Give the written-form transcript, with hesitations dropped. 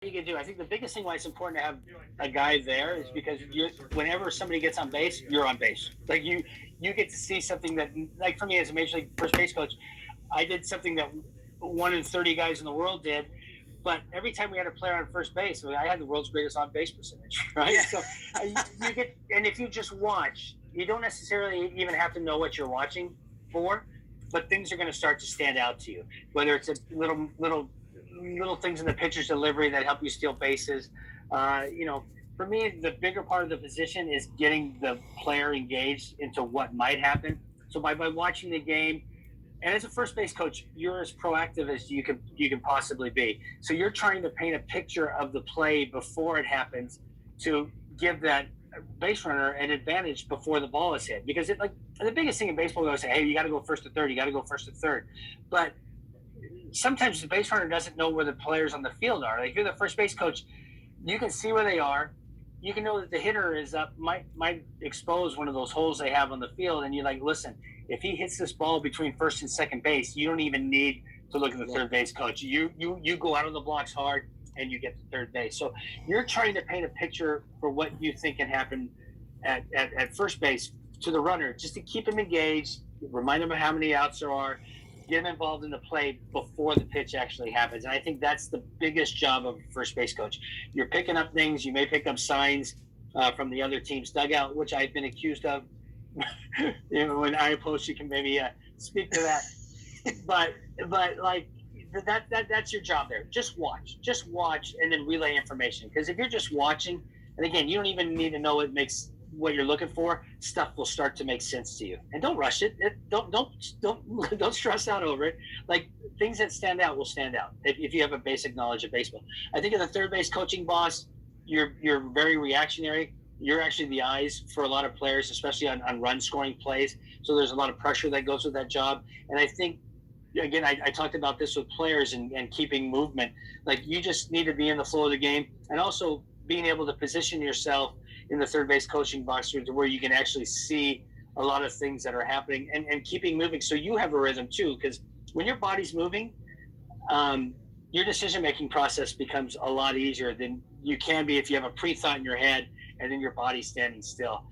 you can do. I think the biggest thing why it's important to have a guy there is because whenever somebody gets on base, you're on base. Like you get to see something that, like for me as a major league first base coach, I did something that 1 in 30 guys in the world did. But every time we had a player on first base, I had the world's greatest on base percentage, right? Yeah. So you get, and if you just watch, you don't necessarily even have to know what you're watching for, but things are going to start to stand out to you. Whether it's a little things in the pitcher's delivery that help you steal bases. For me, the bigger part of the position is getting the player engaged into what might happen. So by watching the game, and as a first base coach, you're as proactive as you can possibly be. So you're trying to paint a picture of the play before it happens to give that base runner an advantage before the ball is hit. Because the biggest thing in baseball is say, hey, you got to go first to third, you got to go first to third. But sometimes the base runner doesn't know where the players on the field are. Like if you're the first base coach, you can see where they are. You can know that the hitter is up, might expose one of those holes they have on the field, and you're like, listen, if he hits this ball between first and second base, you don't even need to look at the third base coach. You go out of the blocks hard and you get to third base. So you're trying to paint a picture for what you think can happen at first base to the runner, just to keep him engaged, remind him of how many outs there are, get him involved in the play before the pitch actually happens. And I think that's the biggest job of a first base coach. You're picking up things. You may pick up signs from the other team's dugout, which I've been accused of. When I post, you can maybe speak to that. but like that's your job there. Just watch, and then relay information. Because if you're just watching, and again, you don't even need to know what you're looking for. Stuff will start to make sense to you, and don't rush it. Don't stress out over it. Like things that stand out will stand out if you have a basic knowledge of baseball. I think in the third base coaching boss, you're very reactionary. You're actually the eyes for a lot of players, especially on run scoring plays. So there's a lot of pressure that goes with that job. And I think, again, I talked about this with players and keeping movement. Like you just need to be in the flow of the game, and also being able to position yourself in the third base coaching box to where you can actually see a lot of things that are happening and keeping moving. So you have a rhythm too, because when your body's moving, your decision-making process becomes a lot easier than you can be if you have a pre-thought in your head and then your body's standing still.